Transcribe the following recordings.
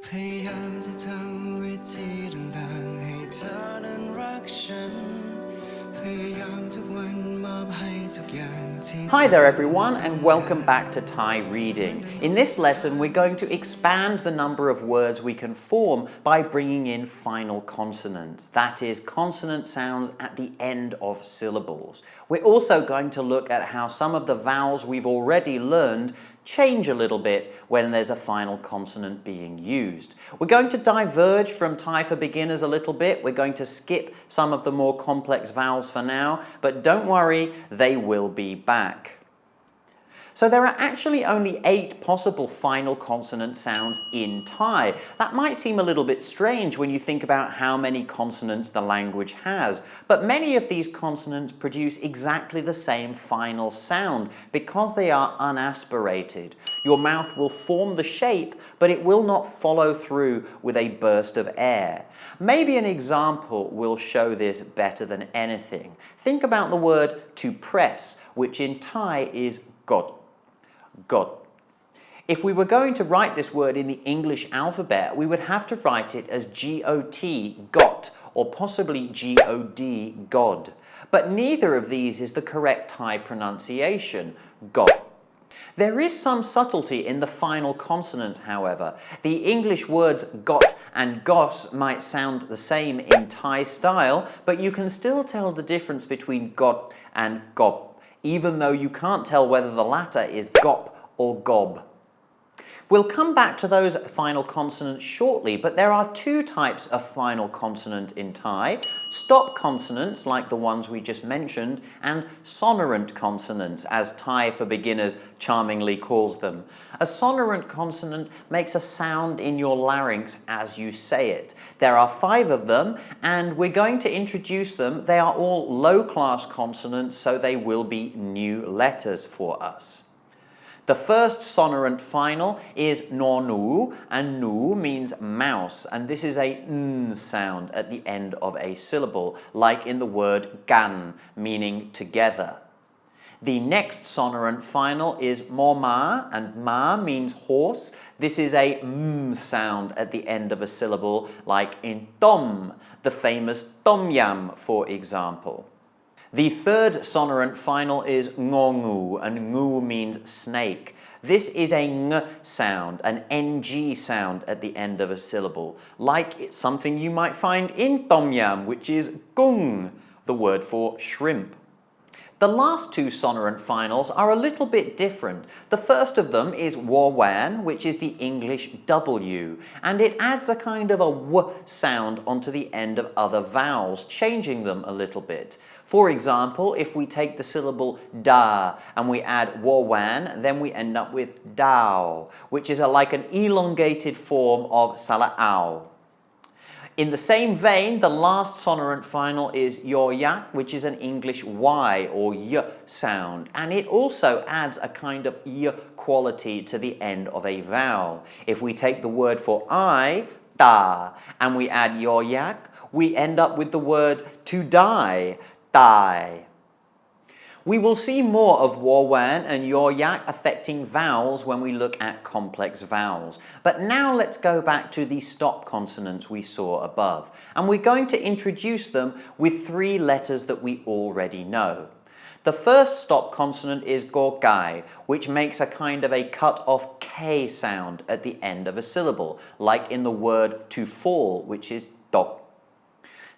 พยายามจะทำวิธีต่างๆให้เธอนั้นรักฉันพยายามทุกวันมอบให้ทุกอย่างที่ Hi there everyone and welcome back to Thai Reading. In this lesson we're going to expand the number of words we can form by bringing in final consonants, that is consonant sounds at the end of syllables. We're also going to look at how some of the vowels we've already learned change a little bit when there's a final consonant being used. We're going to diverge from Thai for beginners a little bit. We're going to skip some of the more complex vowels for now, but don't worry, they will be back. So there are actually only 8 possible final consonant sounds in Thai. That might seem a little bit strange when you think about how many consonants the language has, but many of these consonants produce exactly the same final sound because they are unaspirated. Your mouth will form the shape, but it will not follow through with a burst of air. Maybe an example will show this better than anything. Think about the word to press, which in Thai is got. Got. If we were going to write this word in the English alphabet, we would have to write it as G-O-T, got, or possibly G-O-D, God. But neither of these is the correct Thai pronunciation, got. There is some subtlety in the final consonant, however. The English words got and gos might sound the same in Thai style, but you can still tell the difference between got and gop, even though you can't tell whether the latter is gop or gob. We'll come back to those final consonants shortly, but there are 2 types of final consonant in Thai. Stop consonants, like the ones we just mentioned, and sonorant consonants, as Thai for beginners charmingly calls them. A sonorant consonant makes a sound in your larynx as you say it. There are 5 of them, and we're going to introduce them. They are all low-class consonants, so they will be new letters for us. The first sonorant final is nonu, and nu means mouse, and this is a n sound at the end of a syllable, like in the word gan, meaning together. The next sonorant final is ma, and ma means horse. This is a m sound at the end of a syllable, like in tom, the famous tom yam, for example. The third sonorant final is ngongu, and ngu means snake. This is a ng sound, an ng sound at the end of a syllable, like it's something you might find in tom yam, which is gung, the word for shrimp. The last 2 sonorant finals are a little bit different. The first of them is wan, which is the English W, and it adds a kind of a w sound onto the end of other vowels, changing them a little bit. For example, if we take the syllable da and we add wan, then we end up with dao, which is like an elongated form of Salah A. In the same vein, the last sonorant final is yak, which is an English Y or y sound, and it also adds a kind of y quality to the end of a vowel. If we take the word for I, da, and we add yak, we end up with the word to die, die. We will see more of wan and yak affecting vowels when we look at complex vowels. But now let's go back to the stop consonants we saw above. And we're going to introduce them with 3 letters that we already know. The first stop consonant is gogai, which makes a kind of a cut-off K sound at the end of a syllable, like in the word to fall, which is dok.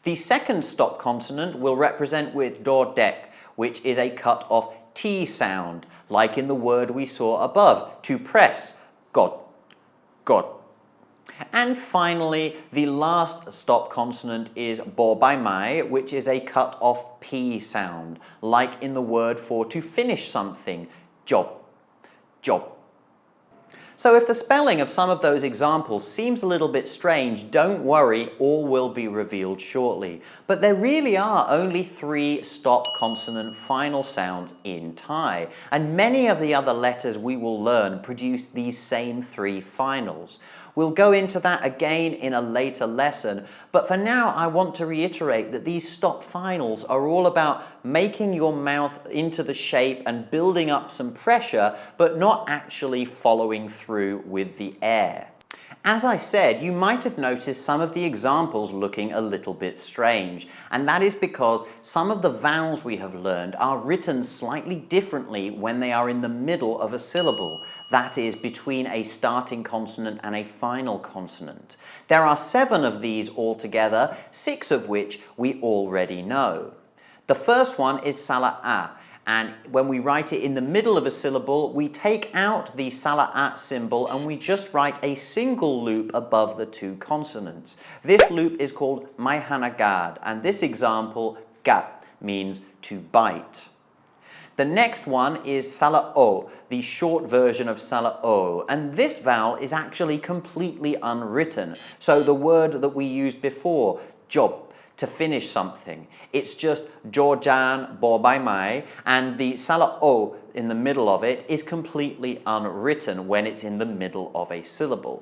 The second stop consonant will represent with dodek, which is a cut-off T sound, like in the word we saw above, to press, got, got. And finally, the last stop consonant is bo by mai, which is a cut-off P sound, like in the word for to finish something, job, job. So if the spelling of some of those examples seems a little bit strange, don't worry, all will be revealed shortly. But there really are only 3 stop consonant final sounds in Thai, and many of the other letters we will learn produce these same 3 finals. We'll go into that again in a later lesson, but for now I want to reiterate that these stop finals are all about making your mouth into the shape and building up some pressure, but not actually following through with the air. As I said, you might have noticed some of the examples looking a little bit strange, and that is because some of the vowels we have learned are written slightly differently when they are in the middle of a syllable, that is, between a starting consonant and a final consonant. There are 7 of these altogether, 6 of which we already know. The first one is Salah A. And when we write it in the middle of a syllable, we take out the Salah A symbol and we just write a single loop above the 2 consonants. This loop is called MYEP, and this example, gat, means to bite. The next one is Salla O, the short version of Salla O, and this vowel is actually completely unwritten. So the word that we used before, job, to finish something. It's just Jojan Bo Bai Mai, and the Salla O in the middle of it is completely unwritten when it's in the middle of a syllable.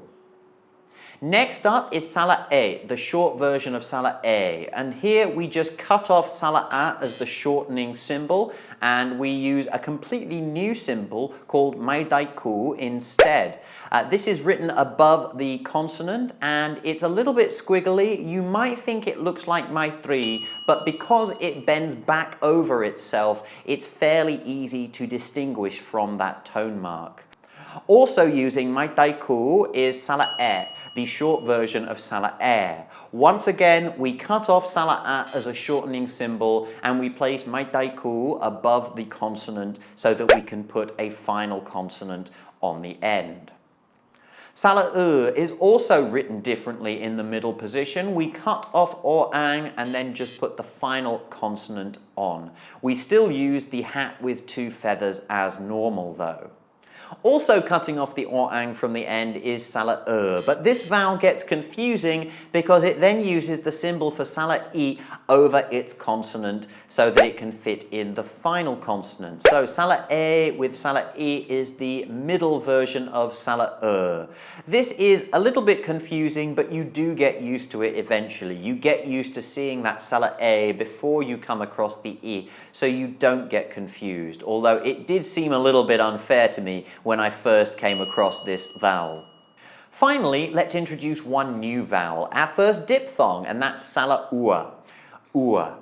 Next up is Salah A, the short version of Salah A, and here we just cut off Salah A as the shortening symbol, and we use a completely new symbol called Maidaiku instead. This is written above the consonant, and it's a little bit squiggly. You might think it looks like Maitri, but because it bends back over itself, it's fairly easy to distinguish from that tone mark. Also using Maitaiku is Salah A, the short version of Salah A. Once again, we cut off Salah A as a shortening symbol and we place Maitaiku above the consonant so that we can put a final consonant on the end. Salah A is also written differently in the middle position. We cut off Hwang and then just put the final consonant on. We still use the hat with 2 feathers as normal though. Also cutting off the Hwang from the end is Salah A, but this vowel gets confusing because it then uses the symbol for Salah E over its consonant so that it can fit in the final consonant. So Salah A with Salah E is the middle version of Salah A. This is a little bit confusing, but you do get used to it eventually. You get used to seeing that Salah A before you come across the E, so you don't get confused, although it did seem a little bit unfair to me when I first came across this vowel. Finally, let's introduce one new vowel, our first diphthong, and that's Salah Ua. Ua.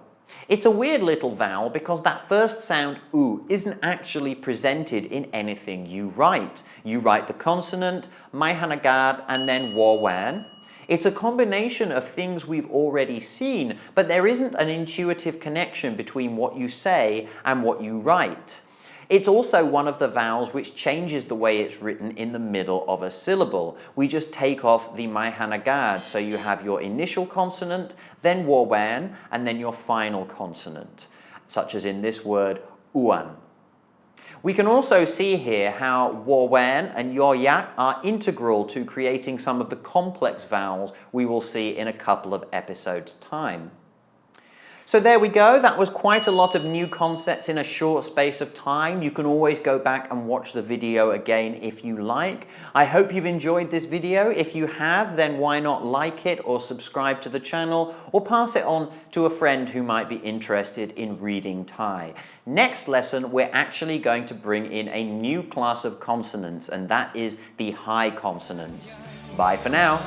It's a weird little vowel because that first sound U isn't actually presented in anything you write. You write the consonant, Maihanagad, and then Wawan. It's a combination of things we've already seen, but there isn't an intuitive connection between what you say and what you write. It's also one of the vowels which changes the way it's written in the middle of a syllable. We just take off the Maihanagad, so you have your initial consonant, then Wawan, and then your final consonant, such as in this word, Uan. We can also see here how Wawan and Yoyak are integral to creating some of the complex vowels we will see in a couple of episodes' time. So there we go, that was quite a lot of new concepts in a short space of time. You can always go back and watch the video again if you like. I hope you've enjoyed this video. If you have, then why not like it or subscribe to the channel or pass it on to a friend who might be interested in reading Thai. Next lesson, we're actually going to bring in a new class of consonants, and that is the high consonants. Bye for now.